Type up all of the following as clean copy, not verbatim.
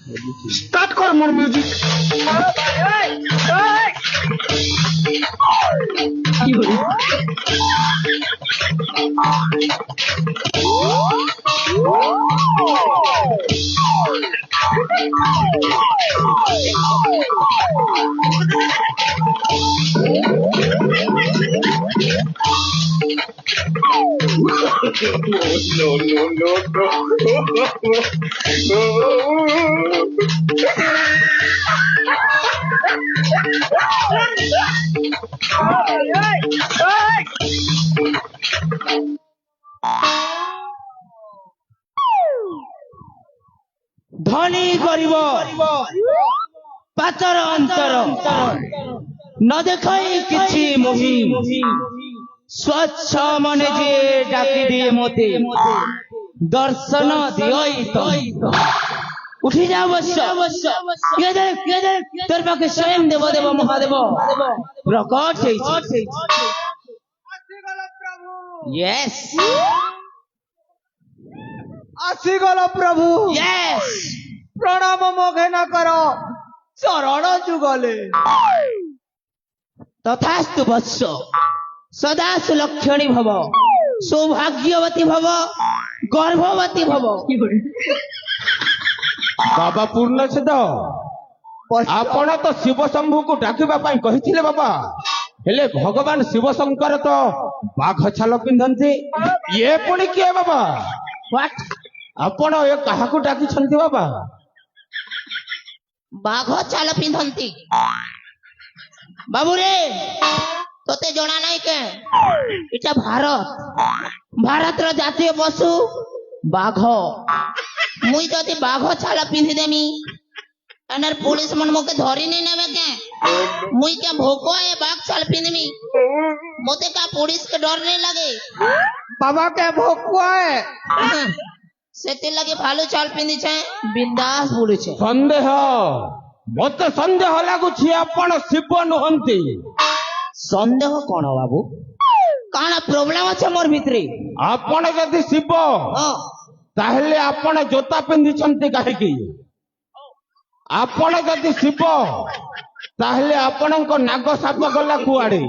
Start कर मोर music धनी गरीब पातर अंतर न देखई किछि मोहि स्वच्छ मने जे डाकी दिए मोते दर्शन दियई तो उठी जा अवश्य ये देख तोर पाके स्वयं देव महादेव प्रकट होई यस आसीगल प्रभु यस प्रणाम मोघे न करो चरण जुगले तथास्तु वत्स सदा सुलक्षणी भव सौभाग्यवती भव गर्भवती भव बाबा पूर्ण सिद्ध आपण तो शिव शंभु को डाकिबा पाई कहिथिले बाबा हेले भगवान शिव शंकर तो बाघ छाल पिंधंती ये पुणी किए बाबा व्हाट आपण ए काहाकू डाकी छंती बाबा बाघ छाल पिंधंती बाबू रे तोते जणा नाही के इटा भारत रो जातीय पशु बाघ मुई जदि बाघ छाल पिंधि देमी अनर पुलिस मन मोके धरी नहीं नेबे के मुई क्या भोको है बाघ छाल पिंधमी मोते का पुलिस के डर नहीं लगे बाबा के भोकुआ है सेते लगे भालू छाल पिंधि छे बिंदास बोले छे संदेह मते संदेह लागुछि आपण शिव नहंती संदेह कौन बाबू काना प्रॉब्लम আছে मोर भितरे आपण जदि शिव ताहले आपण जोता पिंधि छंती काहेकि आपण जदि शिव ताहले आपणको नाग साप गला कुआडे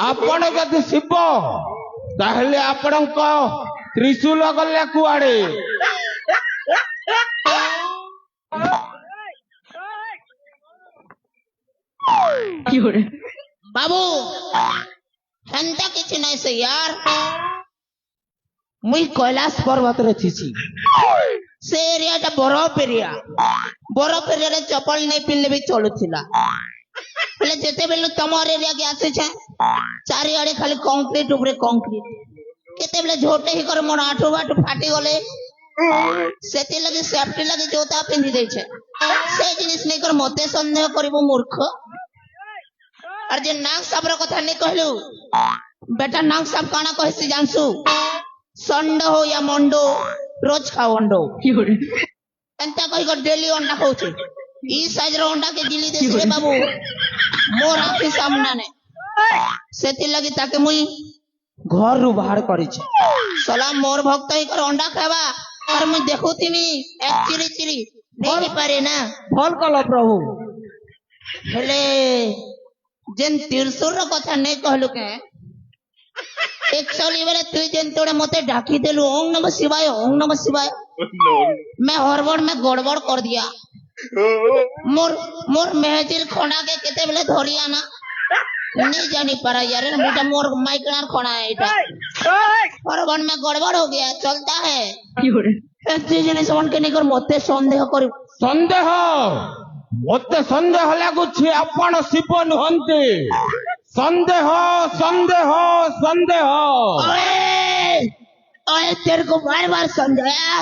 आपण जदि शिव ताहले आपणको त्रिशूल गला कुआडे बाबू हेंता किछि नहीं से यार मुई कैलाश पर्वत रे थिसी से एरिया टा बरफ एरिया रे चप्पल नहीं पिनले भी चलुथिला पहले जेते बेलु तमर एरिया के आसे छे चारि आड़े खाली कंक्रीट ऊपर कंक्रीट केते बेले झोटे ही कर मोर आठो बाटो फाटी गले सेति लगे सेफ्टी लगे जोता पिंधि दे छे से जिनिस नहीं कर मते संदेह करबो मूर्ख और जे नाग साप रो कथा नहीं कहलु बेटा नाग साप काना कहसी जानसु संड हो या मंडो रोज खाओ अंडो एंता कहि को डेली अंडा खाउ छे ई साइज रो अंडा के दिली देस रे बाबू मोर आखि सामना ने सेति लगी ताके मुई घर रु बाहर करी छे सला मोर भक्त ही कर अंडा खावा और मुई देखुथिनी एक चिरी चिरी नहीं पारे ना फल कल प्रभु हेले जेन त्रिशूल रो कथा नहीं कहलु के एक्चुअली बेले तू जेन तोड़े मते डाकी देलु ओम नमः शिवाय मैं हड़बड़ में गड़बड़ कर दिया मोर मेहजिल खंडा के केते बेले धरिया ना नहीं जानी पारा यार मोटा मोर माइकनार खंडा है इटा हड़बड़ में गड़बड़ हो गया चलता है ऐसे जिनिस मन के नहीं कर मते संदेह कर संदेह मते संदेह लागुछि आपण शिव नहंती संदेह संदेह संदेह ओए तेरे को बार समझाया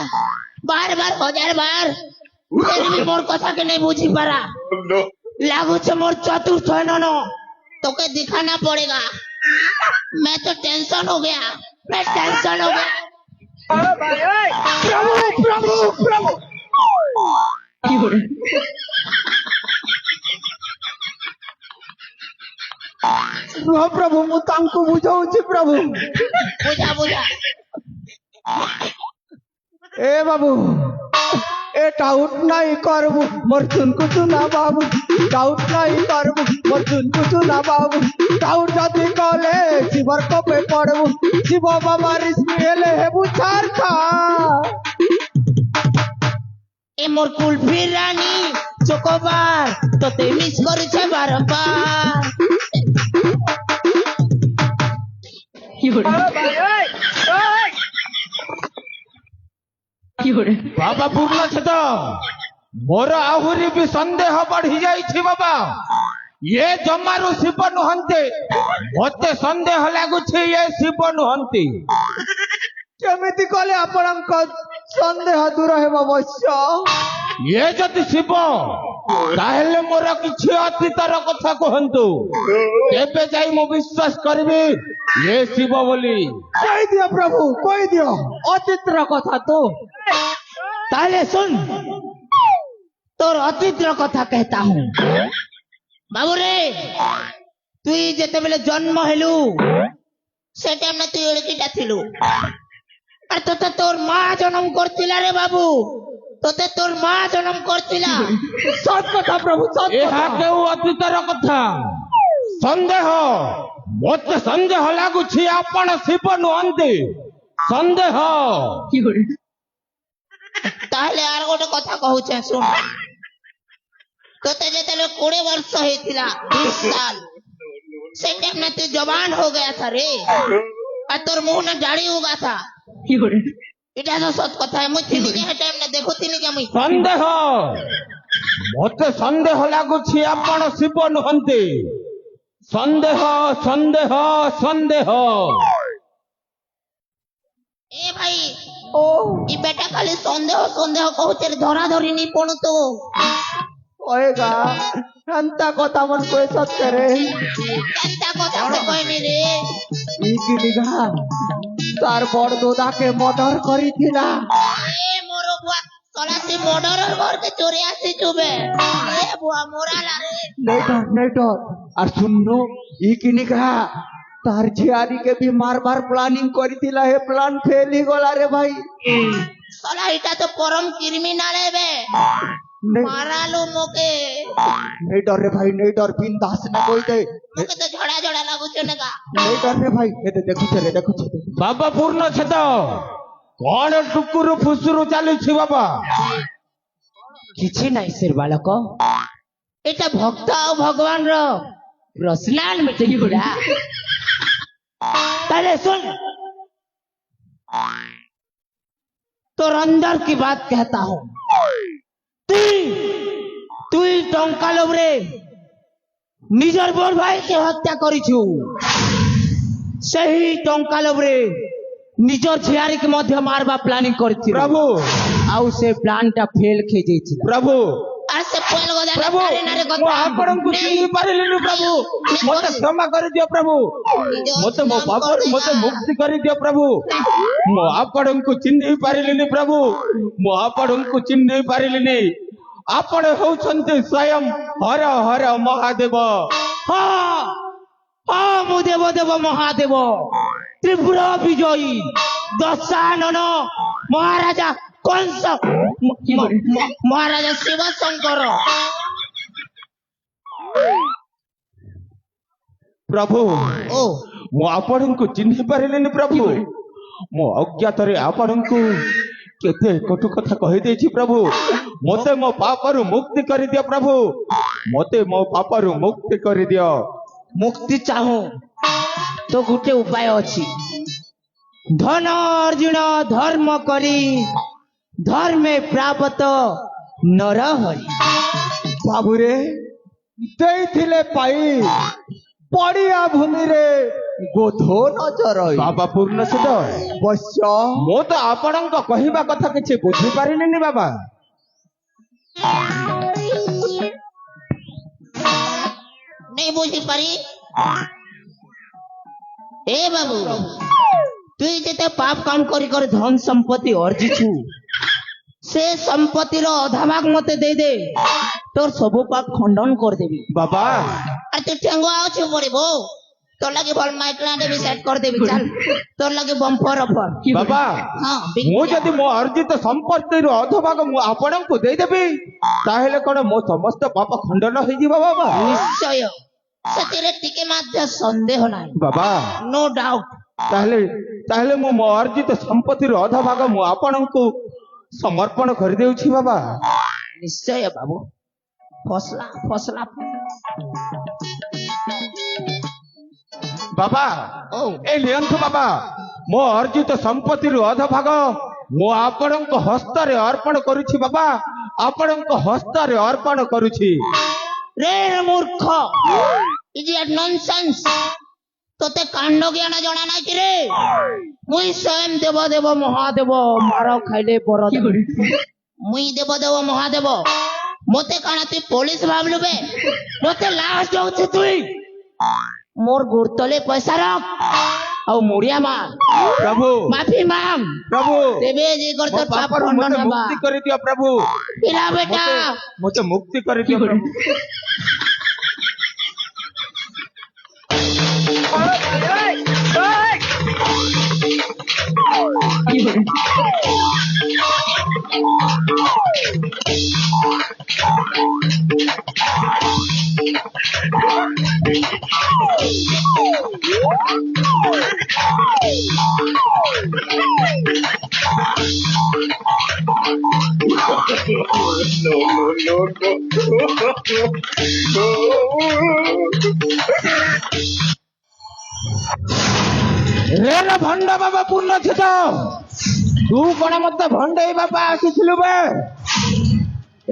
बार 1000 बार तेरे भी मोर कथा के नहीं बुझी पारा लागू छे मोर चतुर्थ है नो तो के दिखाना पड़ेगा मैं तो टेंशन हो गया प्रभु प्रभु मु तांको बुझाउछि प्रभु बुझा ए बाबू ए ডাউট নাই করবো মোর চুনকু চুনা বাবু ডাউট নাই করবো মোর চুনকু চুনা বাবু ডাউট যদি কলে শিবর কপে পড়বো শিব বাবার স্মেলে হেবু ছাড় খা এ মোর কুলফির রানী চোকোবার তোতে মিস করেছে বারবার ବାବା ପୂର୍ଣ୍ଣଛେଦ ମୋର ଆହୁରି ବି ସନ୍ଦେହ ବଢି ଯାଇଛି ବାବା ଇଏ ଜମାରୁ ଶିବ ନୁହନ୍ତି ମତେ ସନ୍ଦେହ ଲାଗୁଛି ଇଏ ଶିବ ନୁହନ୍ତି କେମିତି କଲେ ଆପଣଙ୍କ ସନ୍ଦେହ ଦୂର ହେବ ବୈଶ୍ୟ ଇଏ ଯଦି ଶିବ ତାହେଲେ ମୋର କିଛି ଅତୀତର କଥା କୁହନ୍ତୁ ତେବେ ଯାଇ ମୁଁ ବିଶ୍ୱାସ କରିବି ଇଏ ଶିବ ବୋଲି କହିଦିଅ ପ୍ରଭୁ କହିଦିଅ ଅତୀତର କଥା ତ তাহলে শুন তোর অতীতর কথা कहता हूँ বাবু রে তুই যেতেবেলে জন্ম হেলু সে টাইমে তুই এড়কিটা ছিলু আর তোতে তোর মা জন্ম করছিলা রে বাবু তোতে তোর মা জন্ম করছিলা সৎ কথা প্রভু সৎ ଏହା কথা କେଉଁ ଅତୀତର କଥା ସନ୍ଦେହ ମତେ ସନ୍ଦେହ ଲାଗୁଛି ଆପଣ ଶିବ ନୁହନ୍ତି ସନ୍ଦେହ তাহলে আর গোটে কথা কହୁছে শুন তোতে যেতেলে 20 वर्ष হয়েছিলা 20 साल से टाइम में तू जवान हो गया था रे और तोर मुंह में दाढ़ी उगा था এটা তো সৎ কথা মুই ଥିଲି যে হে টাইম না দেখুଥିଲି যে মুই ସନ୍ଦେହ ମତେ ସନ୍ଦେହ ଲାଗୁଛି ଆପଣ ଶିବ ନୁହନ୍ତି ସନ୍ଦେହ ସନ୍ଦେହ ସନ୍ଦେହ এ ভাই ও ই বেটা খালি সন্দেহ সন্দেহ কହୁছে ধরা ধরি নি পড়ু তো ওয়েগা শান্তা কথা মন কই সৎ করে কেনটা কথা সে কইনি রে ইকি নিগা তার বড় দাদাকে মর্ডার করিছিলা এ মোর বুয়া সলা তুই মর্ডারের ঘরকে চোরে আসি চুবে এ বুয়া মোরালা রে নেটর আর শুনলো ইকি নিগা তার ঝিয়ারিকে भी মারবার প্ল্যানিং করিছিলা হে প্ল্যান ফেল হি গলা রে ভাই সলা এটা তো পরম ক্রিমিনাল হেবে মারালো মোকে नहीं डर रे भाई नहीं डर बिंदास ना कोई दे মোকে তো ঝড়া ঝড়া লাগুছে না গা नहीं डर रे भाई ये देखो रे देखो ବାବା ପୂର୍ଣ୍ଣଛେଦ କଣ ଟୁକୁରୁ ଫୁସୁରୁ ଚାଲିଛି ବାବା କିଛି নাই সের বালক এটা ভক্ত আর ভগবান র রসনাল মিটিং গুড়া তাহলে सुन তোর अंदर की बात कहता हूँ তুই টঙ্কা লোভরে নিজের বড় ভাইকে হত্যা করিছু সেই টঙ্কা লোভরে নিজের ঝিয়ারিকে মধ্যে মারবা প্ল্যানিং করিছিল ପ୍ରଭୁ ଆଉ ସେ ପ୍ଲାନ୍ଟା ଫେଲ୍ ଖେଇଯାଇଥିଲା ପ୍ରଭୁ ଆରେ ସେ ପୋଲ ଗଦା ପ୍ରଭୁ ମୁଁ ଆପଣଙ୍କୁ ଚିହ୍ନି ପାରିଲିନି ପ୍ରଭୁ ମତେ କ୍ଷମା କରିଦିଅ ପ୍ରଭୁ ମତେ ମୋ ପାପରୁ ମତେ ମୁକ୍ତି କରିଦିଅ ପ୍ରଭୁ ମୁଁ ଆପଣଙ୍କୁ ଚିହ୍ନି ପାରିଲିନି ପ୍ରଭୁ ମୁଁ ଆପଣଙ୍କୁ ଚିହ୍ନି ପାରିଲିନି ଆପଣ ହେଉଛନ୍ତି ସ୍ୱୟଂ ହର ହର ମହାଦେବ ହଁ ହଁ ମୁଁ ଦେବ ଦେବ ମହାଦେବ ତ୍ରିପୁରା ବିଜୟୀ ଦଶାନନ ମହାରାଜା କଂସ ମହାରାଜା ଶିବ ଶଙ୍କର ପ୍ରଭୁ ଓ ମୁଁ ଆପଣଙ୍କୁ ଚିହ୍ନି ପାରିଲିନି ପ୍ରଭୁ ମୁଁ ଅଜ୍ଞାତରେ ଆପଣଙ୍କୁ କେତେ କଟୁ କଥା କହିଦେଇଛି ପ୍ରଭୁ ମତେ ମୋ ପାପରୁ ମୁକ୍ତି କରିଦିଅ ପ୍ରଭୁ ମତେ ମୋ ପାପରୁ ମୁକ୍ତି କରିଦିଅ ମୁକ୍ତି ଚାହୁଁ ତ ଗୋଟେ ଉପାୟ ଅଛି ଧନ ଅର୍ଜୁନ ଧର୍ମ କରି ଧର୍ମେ ପ୍ରାପତ ନର ହରି बाबू रे ଦେଇଥିଲେ ପାଇ ପଡ଼ିଆ ଭୂମିରେ ଗୋଧୋ ନଜର ବାବା ପୂର୍ଣ୍ଣଛେଦ ବୈଶ୍ୟ ମୁଁ ତ ଆପଣଙ୍କ କହିବା କଥା କିଛି ବୁଝିପାରିଲିନି ବାବା नहीं बुझी पारी ए बाबू তুই যেতে পাপ কাম করি করে ধন সম্পত্তি অর্জিছু সে সম্পত্তির অধা ভাগ মতে দেই দে তোর সবু পাপ খণ্ডন করে দেবি বাবা আর তুই ঠেঙ্গুয়া অছু পড়িব তোর লাগে বল মাইকলান্ডে भी सेट कर देबी चल তোর লাগে बम्पर ऑफर ବାବା हां ମୁଁ ଯଦି ମୋ ଅର୍ଜିତ ସମ୍ପତ୍ତିରୁ ଅଧଭାଗ ମୁଁ ଆପଣଙ୍କୁ ଦେଇଦେବି ତାହେଲେ କଣ ମୋ ସମସ୍ତ ପାପ ଖଣ୍ଡନ ହେଇଯିବ ବାବା ନିଶ୍ଚୟ ସେଥିରେ ଟିକେ ମଧ୍ୟ ସନ୍ଦେହ ନାହିଁ ବାବା नो डाउट ତାହେଲେ ତାହେଲେ ମୁଁ ମୋ ଅର୍ଜିତ ସମ୍ପତ୍ତିରୁ ଅଧଭାଗ ମୁଁ ଆପଣଙ୍କୁ ସମର୍ପଣ କରିଦେଉଛି ବାବା ନିଶ୍ଚୟ ବାବୁ ଫସଲା ଫସଲା ବାବା ଓ ଏ ନିଅନ୍ତୁ ବାବା ମୋ ଅର୍ଜିତ ସମ୍ପତ୍ତିରୁ ଅଧଭାଗ ମୁଁ ଆପଣଙ୍କ ହସ୍ତରେ ଅର୍ପଣ କରୁଛି ବାବା ଆପଣଙ୍କ ହସ୍ତରେ ଅର୍ପଣ କରୁଛି रे मूर्ख इडियट नॉनसेंस तोते कांड ज्ञान जणा नाही की रे मुई स्वयं देव देव महादेव मार खाइले बर मुई देव देव महादेव मोते काना तु पुलिस भाबलु बे मोते लाश जाउछ तुई मोर गुरतले पैसा रख ଆଉ ମୁଡିଆ ମାର ପ୍ରଭୁ ମାଫି ମାଗ ପ୍ରଭୁ ତେବେ ଯେ ମୋ କରତ ପାପ ପାପରୁ ଖଣ୍ଡନ ମୋତେ ହେବା ମୁକ୍ତି କରିଦିଅ ପ୍ରଭୁ ପିଲା ବେଟା ମୋତେ ମୁକ୍ତି କରିଦିଅ ପ୍ରଭୁ रे रे ଭଣ୍ଡ ବାବା ପୂର୍ଣ୍ଣ ଥିତ ତୁ କଣ ମତେ ଭଣ୍ଡେଇ ବାବା ଆସିଥିଲୁ ବେ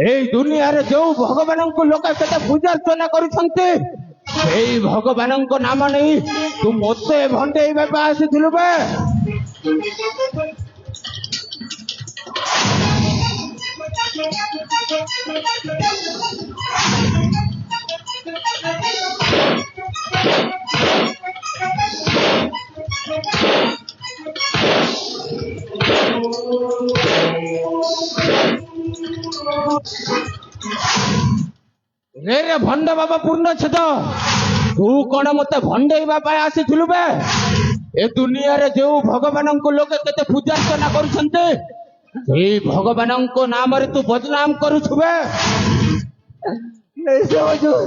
ଏଇ ଦୁନିଆରେ ଯୋଉ ଭଗବାନଙ୍କୁ ଲୋକ କେତେ ପୂଜାର୍ଚ୍ଚନା କରୁଛନ୍ତି ଏଇ ଭଗବାନଙ୍କ ନାମ ନେଇ ତୁ ମତେ ଭଣ୍ଡେଇ ବାବା ଆସିଥିଲୁ ବେ रे रे ଭଣ୍ଡ ବାବା ପୂର୍ଣ୍ଣ ଛେଦ ତୁ କଣ ମତେ ଭଣ୍ଡେଇବା ପାଇଁ ଆସିଥିଲୁ ବେ ଏ ଦୁନିଆରେ ଯୋଉ ଭଗବାନଙ୍କୁ ଲୋକେ କେତେ ପୂଜାର୍ଚ୍ଚନା କରୁଛନ୍ତି ସେଇ ଭଗବାନଙ୍କ ନାମରେ ତୁ ବଦନାମ କରୁଛୁ ବେ नहीं से हुजूर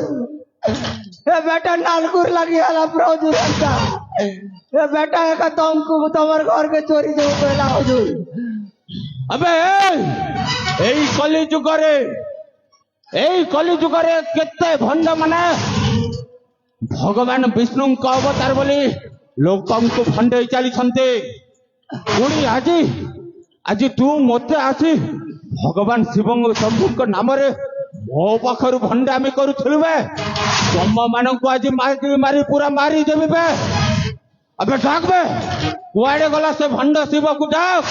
ये बेटा नालकुर लगी वाला हुजूर अंता ये बेटा एक तुमको तुम्हार घर के चोरी जो पहला हुजूर अबे এই কলিযুগরে কেতে ভণ্ড মানে ভগবান বিষ্ণুଙ୍କ ଅବତାର ବୋଲି ଲୋକଙ୍କୁ ଭଣ୍ଡେଇ ଚାଲିଛନ୍ତି ପୁଣି ଆଜି ତୁ ମୋତେ ଆସି ଭଗବାନ ଶିବଙ୍କ ଶମ୍ଭୁଙ୍କ ନାମରେ ମୋ ପାଖରୁ ଭଣ୍ଡାମି କରୁଥିଲୁ ବେ ତମମାନଙ୍କୁ ଆଜି ମାରି ପୁରା ମାରିଦେବି ବେ अबे डाक बे कुआड़े गला से भंड शिव को डाक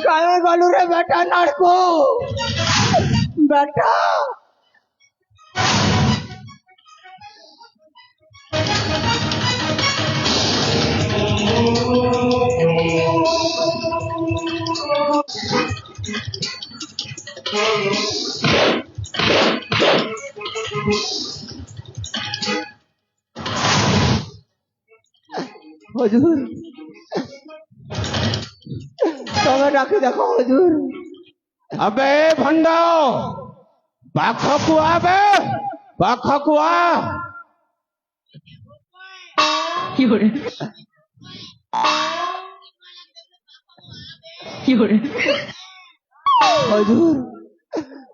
काहे गलू रे बेटा नाड़को बेटा हुजूर तुम्हें डाके देखो हुजूर अबे भंड पाखकु आ बे पाखकु आ हुजूर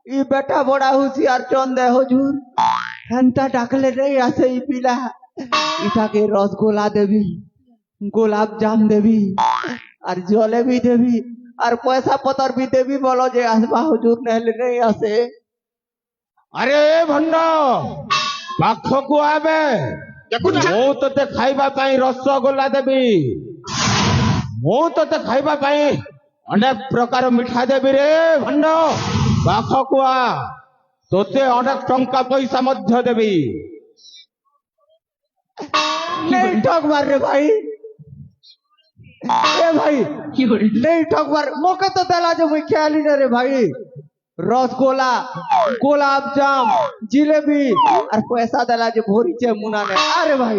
ये बेटा बड़ा होशियार चंद है हुजूर हंता डाकले नहीं आसे ई पिला इटा के रसगोला देवी गोलाब जाम देवी और जलेबी देवी और पैसा पतर भी देवी बोलो जे आसबा हुजूर नहीं आसे अरे भंड पाखकु आ बे मु तते खाइबा पाई रसगोला देबी मु तते खाइबा पाई अनेक प्रकार मिठा देबी रे भंड पाखकु आ तोते अनेक टंका पैसा मध्य देबी नहीं ठग मार रे भाई ए भाई नहीं ठग मार मोके तो देला जो मुई ख्याली रे भाई রসগোলা গোলাপ জাম জিলেবি আর পয়সা দেলা যে ভরিছে মুনানে আরে ভাই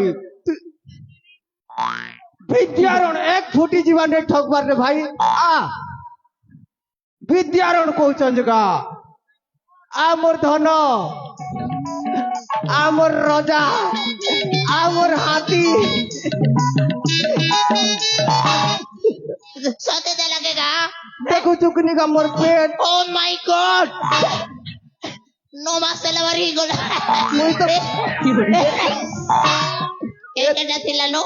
বিদ্যারণ এক ফুটি জীবনে ঠকবার রে ভাই বিদ্যারণ কৌচন জগা আমর ধন আমর রজা আমর হাতি सते दे लगेगा देखो चुकनी का मोर पेट ओ माय गॉड नो मासेलवरी गोल मुई तो এটা ছিল নো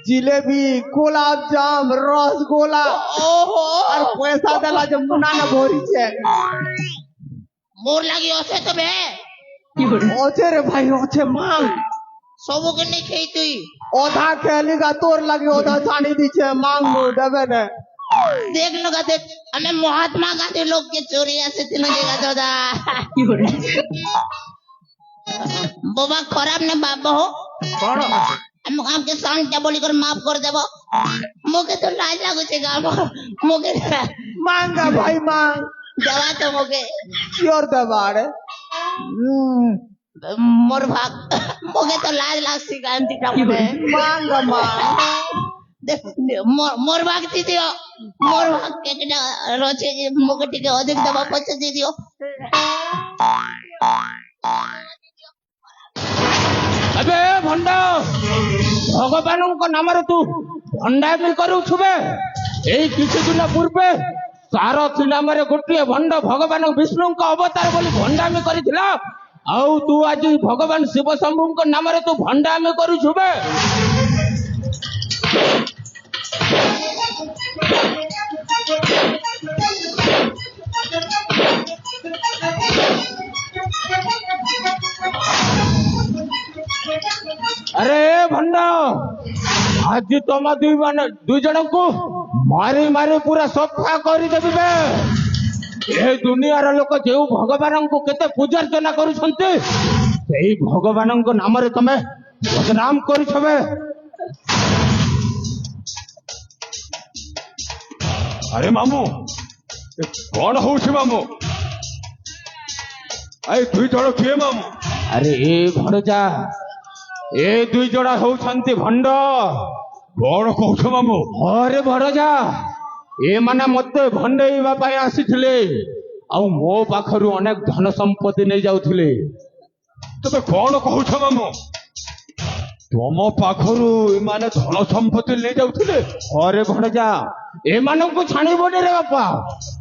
जिलेबी গোলাপ জাম রসগোলা ओहो আর পয়সা দেলা যে মুনানে ভরিছে মোর লাগি আছে তবে ওছে রে ভাই ওছে মাং সবকে নে খেই তুই ওধা খেলি গা তোর লাগি ওধা ছানি দিছে মাং দেবে না देख लो गाते हमें महात्मा गांधी लोग के चोरी ऐसे तीनों जगह दादा बाबा खराब ने बाबा हो हम के शांत बोली कर माफ कर देबो मोके तो लाज लागो छे गाम मोके मांगा भाई मांग देवा तो मोके क्योर देवा रे मोर भाग मोके तो लाज लागसी गांधी का मांगा मांग देख मोर भाग दी दियो मोर भाग के रोचे मोके टिके अधिक दबा पछ दी दियो अबे भंडा भगवान नाम तू भंडामी करुबे यही किसी दिन पूर्वे सार सिनेम गोटे भंड भगवान विष्णु अवतार बोली भंडामी करिथिला आउ तू आज भगवान शिव शंभु नाम तू भंडामी करुबे अरे भंड आज तुम दुई जन को मारी मारी पूरा सफा करदेवी बे ए दुनियार लोक जो भगवान को केते पूजार्चना करुछंती सेही भगवान को नाम रे तमे बदनाम करिछबे अरे मामू कौन हो मामू आई दुई जन किए मामू अरे ए भणजा ए दुई जड़ा होउछंती भंड कौन कौछ मामू अरे भणजा ए माने मते भंडेइबा पाई आसीथिले आ मो पाखरु अनेक धन संपत्ति नै जाउथिले तबे कौन कौछ मामू तुम पाखरु माने धन संपत्ति ले जाउथिले अरे भणजा ए मानंकु छाणी बोडे रे बापा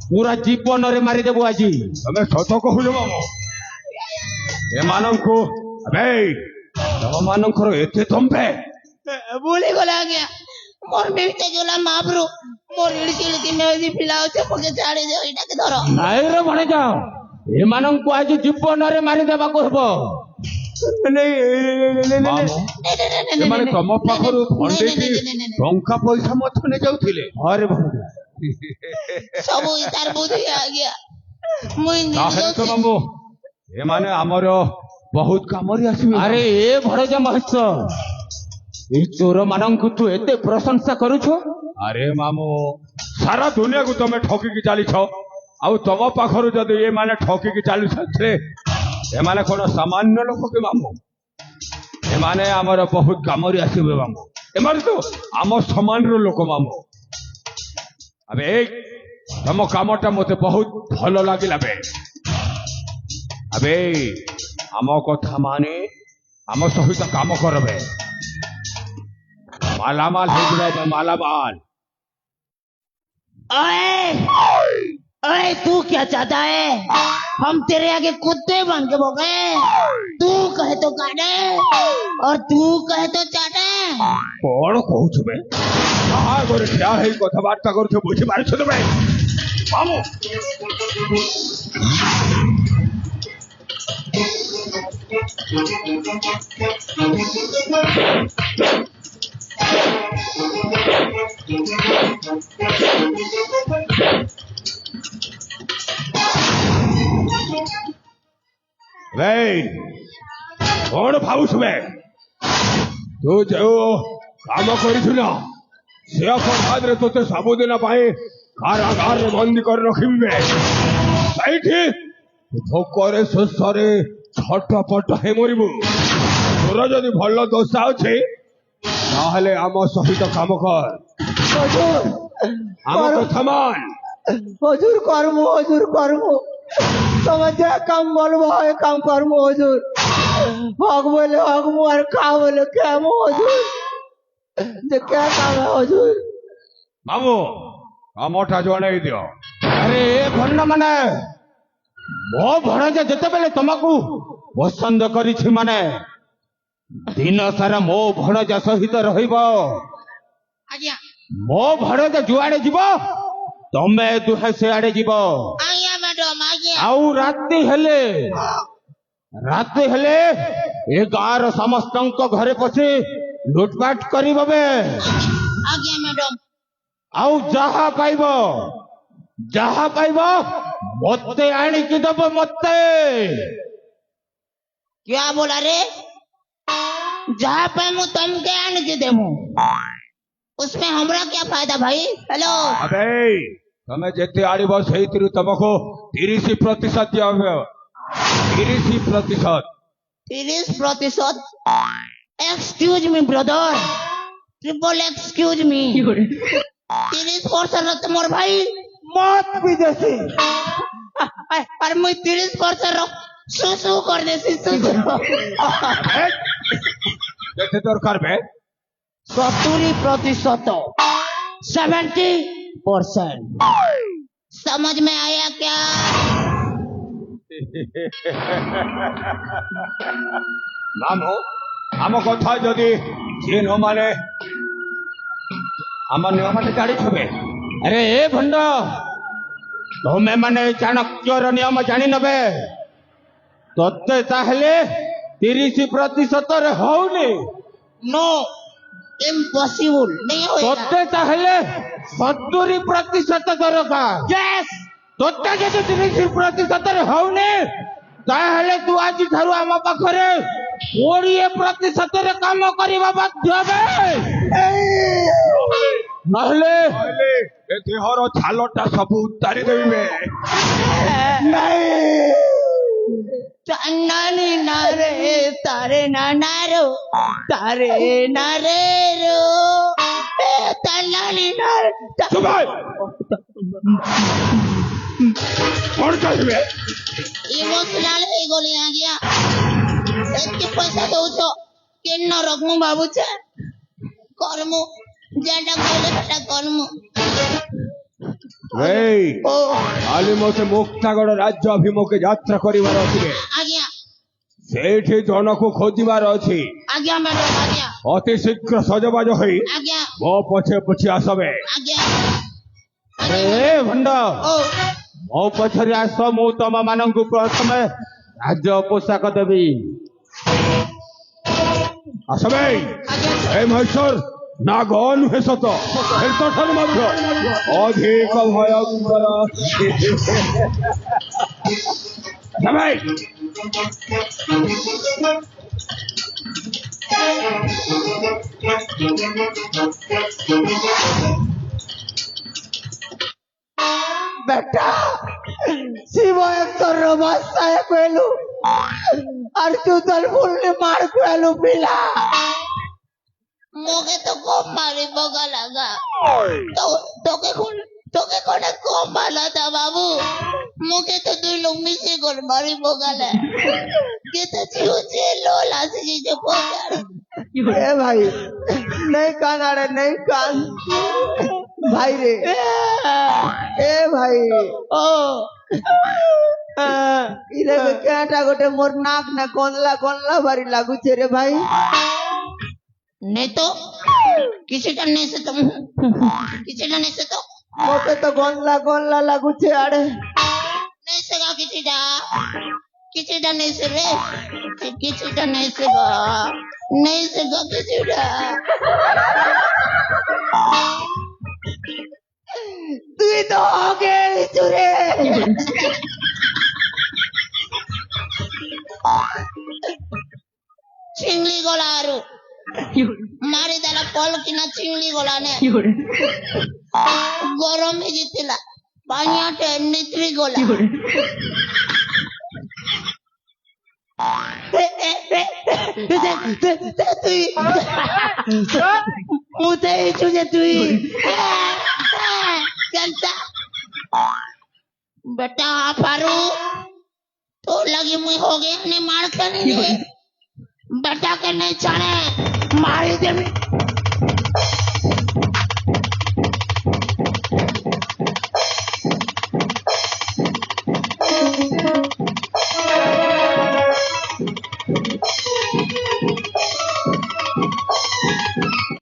पूरा जीवन रे मारी देबो आजी तबे सत कहूछ मामू ए मानंकु अबे तम मानंकर एते तंबे बोली गला गया मोर बेटे जोला माबरू मोर इड़सी लिखी मेजी पिलाओ से पके छाड़ी दे एटा के धरो नाइ रे भणजा ए मानंकु आज जीवन रे मारी देबा को हबो मामू ए माने तम पाखरु भंडे की टंका पैसा मत ने जाउथिले अरे भणजा सब इतार बुद्धि आ गया मुई ताहे तो मामू ए माने हमर बहुत कामरी आसीबे अरे ए भणजा महत्व ए चोर मानंकु तू एते प्रशंसा करूछो अरे मामू सारा दुनिया को तुम ठकी की चली छो आउ तुम पाखरु जदि ये माने ठकी की चली छे ए माने कोन सामान्य लोक के मामू ए माने हमर बहुत कामरी आसीबे मामू ए माने तो आम समान रो लोक मामू अबे तुम कामटा मते बहुत भलो लागिला बे अबे आम कथा माने आम सहित काम करबे मालामाल हो जाए मालामाल ओए ओए तू क्या चाहता है हम तेरे आगे कुत्ते बन के भोगे तू कहे तो काटे और तू कहे तो चाटे कौन कहूछ बे कहा गोरे क्या है कथबार्ता करछ बुझी पारछ तबे मामू कौन भावुस बे तू जो काम करिथिल से अपराध रे तोते सबुदिन पाए कारागार रे बंदी कर रखिबे ସେଇଠି ଭୋକରେ ଶୋଷରେ ଛଟପଟ ହେଇ ମରିବୁ। ତୋର ଯଦି ଭଲ ଦୋଷା ଅଛି ତାହେଲେ ଆମ ସହିତ କାମ କର, হুজুর ଆମ କଥା ମାନ। হুজুর করবো হুজুর করবো তোমার যা কাম বলবো ওই কাম করবো হুজুর হক বলে হক আর খা বলে কেমন হুজুর যে কে কাম হুজুর ବାବୁ କାମଟା ଜଣେଇ ଦିଅ। ଆରେ ଏ ଭଣ୍ଡ ମାନେ ମୋ ଭଣଜା ଯେତେବେଳେ ତମକୁ ପସନ୍ଦ କରିଛି ମାନେ ଦିନ ସାରା ମୋ ଭଣଜା ସହିତ ରହିବ। ଆଜ୍ଞା ମୋ ଭଣଜା ଯୁଆଡେ ଯିବ ତମେ ଦୁହେଁ ସେଆଡେ ଯିବ। ଆଜ୍ଞା ମ୍ୟାଡାମ ଆଜ୍ଞା ଆଉ ରାତି ହେଲେ ଏ ଗାଁର ସମସ୍ତଙ୍କ ଘରେ ପଶି ଲୁଟପାଟ କରିବ ବେ। ଆଜ୍ଞା ମ୍ୟାଡାମ ଆଉ ଯାହା ପାଇବ ମତେ ଆଣିକି ଦବ ମତେ। क्या बोला रे जहाँ पे मैं तुमके आन के देमू उसमें हमरा क्या फायदा भाई। हेलो ଆବେ ତମେ ଯେତେ ଆଣିବ ସେଇଥିରୁ ତମକୁ 30% ଦିଆହବ। 30%। 30%। Excuse me brother triple excuse me 30% मोर भाई মত বিদেশি और मुझे 30% सुसु कर देसी सुसु ଯେତେ ଦରକାର ବେ 70%। 70%। समझ में आया क्या। ମାମୁଁ ଆମ କଥା ଯଦି ଯିଏ ନ ମାନେ ଆମ ନିୟମଟେ ଜାଣିଥିବେ। ଆରେ ଏ ଭଣ୍ଡ ତମେ ମାନେ ଚାଣକ୍ୟର ନିୟମ ଜାଣିନବେ। ତତେ ତାହେଲେ 30%ରେ ହଉନି। नो इम्पॉसिबल नहीं होएगा। ତତେ ତାହେଲେ 70% ଦରକାର। यस ତତେ ଯଦି 30%ରେ ହଉନି ତାହେଲେ ତୁ ଆଜିଠାରୁ ଆମ ପାଖରେ 20%ରେ କାମ କରିବା ବାଧ୍ୟ ବେ। ନହେଲେ ଏ ଦେହର ଛାଲଟା ସବୁ ଉତାରି ଦେବି। नानी नारे तारे नानारो तारे नारे रो नानी नारे କଣ କହିବେ? इमोशनल हो गली आ गया एतके पैसा दउछ केन रखमु बाबू छे करमु जेटा कहले बेटा करमु। ଏଇ ओ କାଲି ମୋତେ ମୁକ୍ତାଗଡ଼ ରାଜ୍ୟ ଅଭିମୁଖେ ଯାତ୍ରା କରିବାର ଅଛି ରେ। आज्ञा ସେଇଠି ଜଣକୁ ଖୋଜିବାର ଅଛି। आज्ञा मैडम आज्ञा ଅତି ଶୀଘ୍ର ସଜବାଜ ହୋଇ आज्ञା ମୋ ପଛେ ପଛେ ଆସବେ। आज्ञा ଏ ଭଣ୍ଡ ओ ମୋ ପଛରେ ଆସ। ମୁଁ ତମ ମାନଙ୍କୁ ପ୍ରଥମେ ରାଜ ପୋଷାକ ଦେବି। ଆସବେ। आज्ञा ଏ ମହେଶ୍ୱର ନାଗ ନୁହେଁ ସତ ଠାରୁ ମଧ୍ୟ ଅଧିକ ଭୟଙ୍କର। ଆସବେ। বেটা শিব একতর বাসায় পেলু আর জুতল ফুললে মার পেলু পিলা मोगे तो कम मारी बगा लगा तोके कोने कम माला था बाबू मोगे तो दुई लोग मिसे कर मारी बगा ले के तो जीव से लोला से जो पोजार এ ভাই নেই কান আরে নেই কান ভাই রে এ ভাই ओ ইরে কেটা গোটে মোর নাক না কনলা কনলা বাড়ি লাগুছে রে ভাই नहीं तो किसी करने से तुम किसी करने से तो মোকে তো কনলা কনলা লাগুছে আরে नहीं सगा किसी डा नहीं से रे किसी डा नहीं सगा किसी डा তুই তো আগে চুরে चिंगली गोलारू मारी दाला पल किना चिंगली गोला ने गरम हे जितिला পানিয়াতে নেত্রী গোলা তুই মুতে চুজে তুই चलता बेटा फारू तो लगी मुई हो गया ने मार खाने दे बेटा के नहीं छाने मारी दे